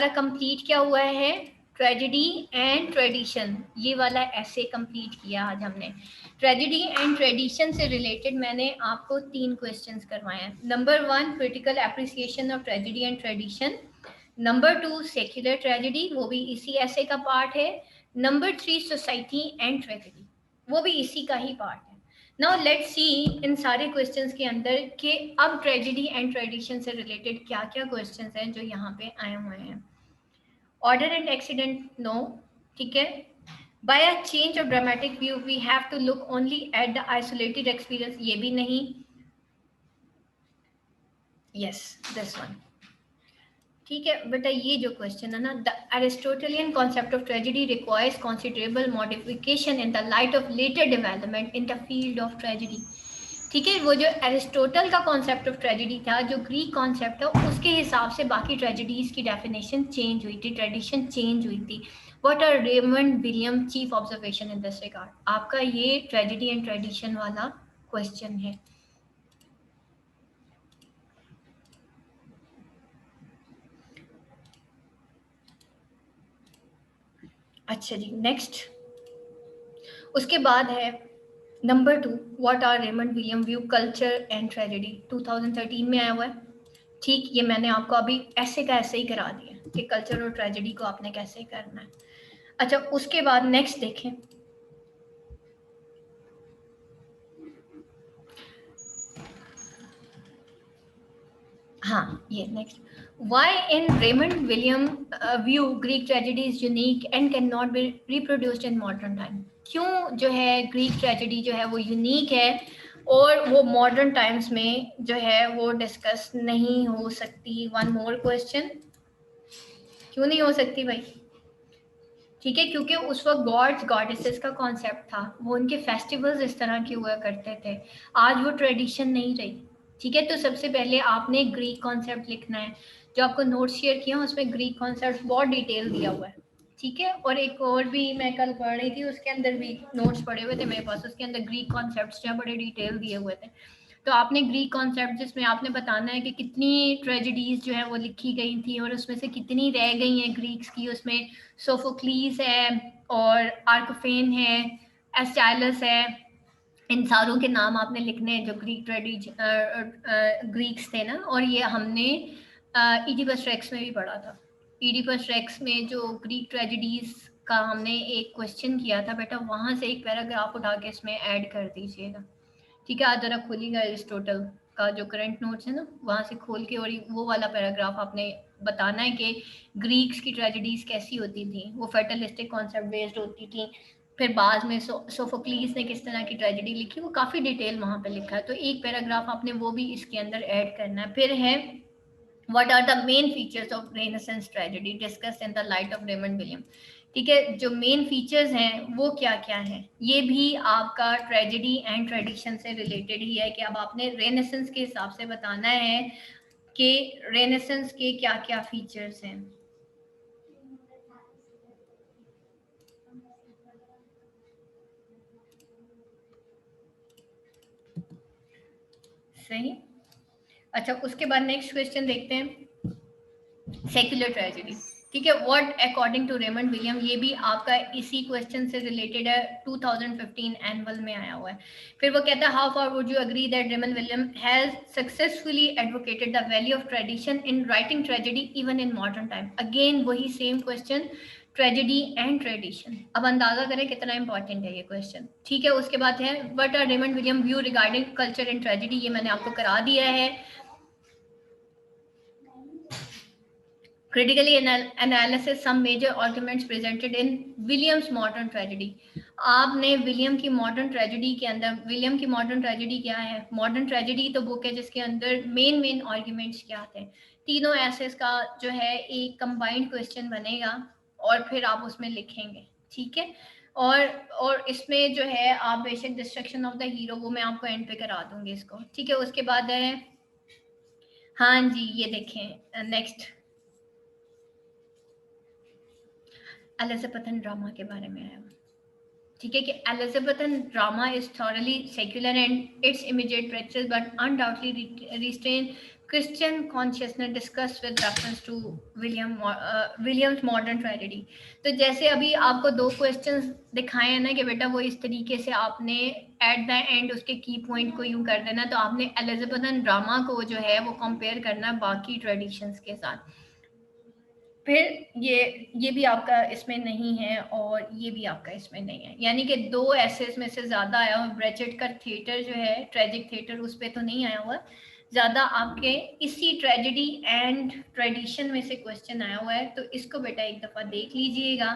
Complete क्या हुआ है, ट्रेजेडी एंड ट्रेडिशन, ये वाला ऐसे कंप्लीट किया आज हमने। ट्रेजेडी एंड ट्रेडिशन से रिलेटेड मैंने आपको 3 क्वेश्चंस करवाए हैं। Number 1 critical appreciation of tragedy and tradition, number 2 secular tragedy, वो भी इसी ऐसे का पार्ट है, नंबर 3 सोसाइटी एंड ट्रेजेडी, वो भी इसी का ही पार्ट है। नाउ लेट्स सी इन सारे क्वेश्चंस के अंदर कि अब ट्रेजेडी एंड ट्रेडिशन से रिलेटेड क्या क्या क्वेश्चंस हैं जो यहाँ पे आए हुए हैं। ऑर्डर एंड एक्सीडेंट, नो, ठीक है। By a change of dramatic view we have to look only at the isolated experience, ये भी नहीं। यस, दिस वन, ठीक है बेटा। ये जो क्वेश्चन है ना, the Aristotelian concept of tragedy requires considerable modification in the light of later development in the field of tragedy, ठीक है। वो जो एरिस्टोटल का कॉन्सेप्ट ऑफ ट्रेजेडी था, जो ग्रीक कॉन्सेप्ट है, उसके हिसाब से बाकी ट्रेजेडीज की डेफिनेशन चेंज हुई थी, ट्रेडिशन चेंज हुई थी। What are Raymond William chief observation in this regard, आपका ये ट्रेजेडी एंड ट्रेडिशन वाला क्वेश्चन है। अच्छा जी, नेक्स्ट उसके बाद है नंबर 2, what are Raymond William view culture and tragedy, 2013 में आया हुआ है। ठीक, ये मैंने आपको अभी ऐसे का ऐसे ही करा दिया कि कल्चर और ट्रेजेडी को आपने कैसे करना है। अच्छा, उसके बाद नेक्स्ट देखें, हाँ ये next, why in Raymond William view Greek tragedy is unique and can not be reproduced in modern time, क्यों जो है ग्रीक ट्रेजेडी जो है वो यूनिक है और वो मॉडर्न टाइम्स में जो है वो डिस्कस नहीं हो सकती। वन मोर क्वेश्चन, क्यों नहीं हो सकती भाई? ठीक है, क्योंकि उस वक्त गॉड्स गॉडेसेस का कॉन्सेप्ट था, वो उनके फेस्टिवल्स इस तरह के हुआ करते थे, आज वो ट्रेडिशन नहीं रही। ठीक है, तो सबसे पहले आपने ग्रीक कॉन्सेप्ट लिखना है, जो आपको नोट शेयर किया उसमें ग्रीक कॉन्सेप्ट बहुत डिटेल दिया हुआ है। ठीक है, और एक और भी मैं कल पढ़ रही थी, उसके अंदर भी नोट्स पड़े हुए थे मेरे पास, उसके अंदर ग्रीक कॉन्सेप्ट्स जो बड़े डिटेल दिए हुए थे। तो आपने ग्रीक कॉन्सेप्ट जिसमें आपने बताना है कि कितनी ट्रेजेडीज जो है वो लिखी गई थी और उसमें से कितनी रह गई हैं ग्रीक्स की, उसमें सोफोक्लीस है और आर्कफेन है, एस्टाइलस है, इन सारों के नाम आपने लिखने हैं जो ग्रीक ग्रीक्स थे ना। और ये हमने ईडिपस रेक्स में भी पढ़ा था। ईडिपस रेक्स में जो ग्रीक ट्रेजेडीज का हमने एक क्वेश्चन किया था बेटा, वहां से एक पैराग्राफ उठा के इसमें ऐड कर दीजिएगा। ठीक है, आज जरा खोलिएगा एरिस्टोटल का जो करंट नोट्स है ना, वहां से खोल के और वो वाला पैराग्राफ आपने बताना है कि ग्रीक्स की ट्रेजेडीज कैसी होती थी, वो फेटलिस्टिक कॉन्सेप्ट बेस्ड होती थी। फिर बाद में सोफोक्लीस ने किस तरह की ट्रेजेडी लिखी, वो काफ़ी डिटेल वहाँ पे लिखा है, तो एक पैराग्राफ आपने वो भी इसके अंदर ऐड करना है। फिर है what are the main features of renaissance tragedy discussed in the light of Raymond William, ठीक है, जो मेन फीचर्स हैं वो क्या क्या हैं, ये भी आपका ट्रेजेडी एंड ट्रेडिशन से रिलेटेड ही है कि अब आपने रेनेसेंस के हिसाब से बताना है कि रेनेसेंस के क्या क्या फीचर्स हैं। सही। अच्छा, उसके बाद नेक्स्ट क्वेश्चन देखते हैं, सेक्युलर ट्रेजेडी, ठीक है, what according to Raymond William, ये भी आपका इसी क्वेश्चन से रिलेटेड है, 2015 एनुअल में आया हुआ है। फिर वो कहता है how far would you agree that Raymond William has successfully advocated the value of tradition in writing tragedy even in modern time, again वही same question, tragedy and tradition. अब अंदाजा करें कितना इंपॉर्टेंट है ये क्वेश्चन। ठीक है, उसके बाद है what are Raymond William view regarding culture and tragedy, ये मैंने आपको करा दिया है। critically analysis some major arguments presented in Williams modern tragedy, आपने विलियम की मॉडर्न ट्रेजेडी के अंदर, विलियम की मॉडर्न ट्रेजेडी क्या है, मॉडर्न ट्रेजेडी तो बुक है जिसके अंदर मेन आर्ग्यूमेंट्स क्या थे, तीनों एसेस का जो है एक कंबाइंड क्वेश्चन बनेगा और फिर आप उसमें लिखेंगे। ठीक है, और इसमें जो है आप बेशक डिस्ट्रक्शन ऑफ द हीरो वो मैं आपको एंड पे करा दूंगी इसको। ठीक है, उसके बाद है, हाँ जी ये देखें नेक्स्ट, एलिजाबेथन ड्रामा के बारे में आया। ठीक है, कि Elizabethan drama is thoroughly secular and it's immediate practice but undoubtedly restrain Christian consciousness discussed with reference to Williams modern tragedy. तो जैसे अभी आपको दो क्वेश्चंस दिखाए हैं ना कि बेटा वो इस तरीके से आपने एट द एंड उसके की पॉइंट को यूं कर देना, तो आपने एलिजाबेथन ड्रामा को जो है वो कंपेयर करना बाकी ट्रेडिशंस के साथ। फिर ये भी आपका इसमें नहीं है और ये भी आपका इसमें नहीं है, यानी कि दो एसेस में से ज्यादा आया हुआ। ब्रेचेट का थिएटर जो है ट्रेजिक थिएटर, उस पर तो नहीं आया हुआ, ज्यादा आपके इसी ट्रेजेडी एंड ट्रेडिशन में से क्वेश्चन आया हुआ है। तो इसको बेटा एक दफा देख लीजिएगा।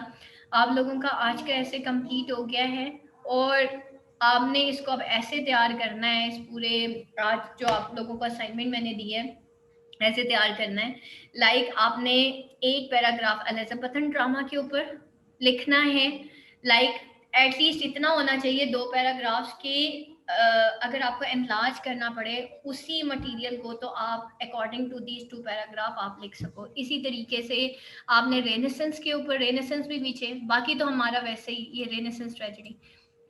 आप लोगों का आज का ऐसे कंप्लीट हो गया है और आपने इसको अब ऐसे तैयार करना है, इस पूरे आज जो आप लोगों को असाइनमेंट मैंने दी है ऐसे तैयार करना है। लाइक आपने एक पैराग्राफ एलिजाबेथन ड्रामा के ऊपर लिखना है। लाइक एटलीस्ट इतना होना चाहिए दो पैराग्राफ्स के, अगर आपको एनलार्ज करना पड़े उसी मटेरियल को, तो आप according to these two paragraph आप लिख सको। इसी तरीके से आपने रेनेसेंस के ऊपर, रेनेसेंस भी पीछे, बाकी तो हमारा वैसे ही ये रेनेसेंस ट्रेजेडी,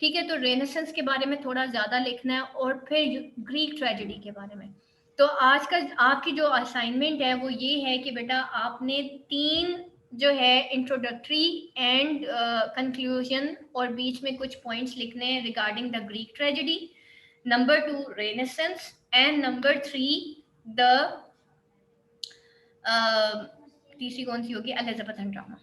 ठीक है। तो रेनेसेंस के बारे में थोड़ा ज्यादा लिखना है और फिर ग्रीक ट्रेजेडी के बारे में। तो आज का आपकी जो असाइनमेंट है वो ये है कि बेटा आपने 3 जो है इंट्रोडक्टरी एंड कंक्लूजन और बीच में कुछ पॉइंट्स लिखने हैं regarding the Greek tragedy, number 2 renaissance and number 3 the तीसरी कौन सी होगी, एलिजाबेथन ड्रामा।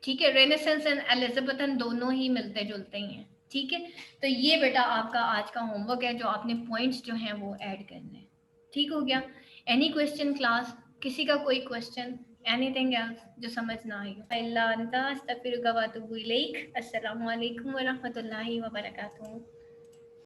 ठीक है, रेनेसेंस एंड एलिजाबेथन दोनों ही मिलते जुलते ही हैं। ठीक है, तो ये बेटा आपका आज का होमवर्क है जो आपने पॉइंट्स जो हैं वो ऐड करने हैं। ठीक हो गया? Any question class? किसी का कोई क्वेश्चन, एनीथिंग एल्स जो समझ ना आई हो? अल्लाह अंता अस्तगफिरुका व अतूबु इलैक। अस्सलामु अलैकुम व रहमतुल्लाहि व बरकातुहू।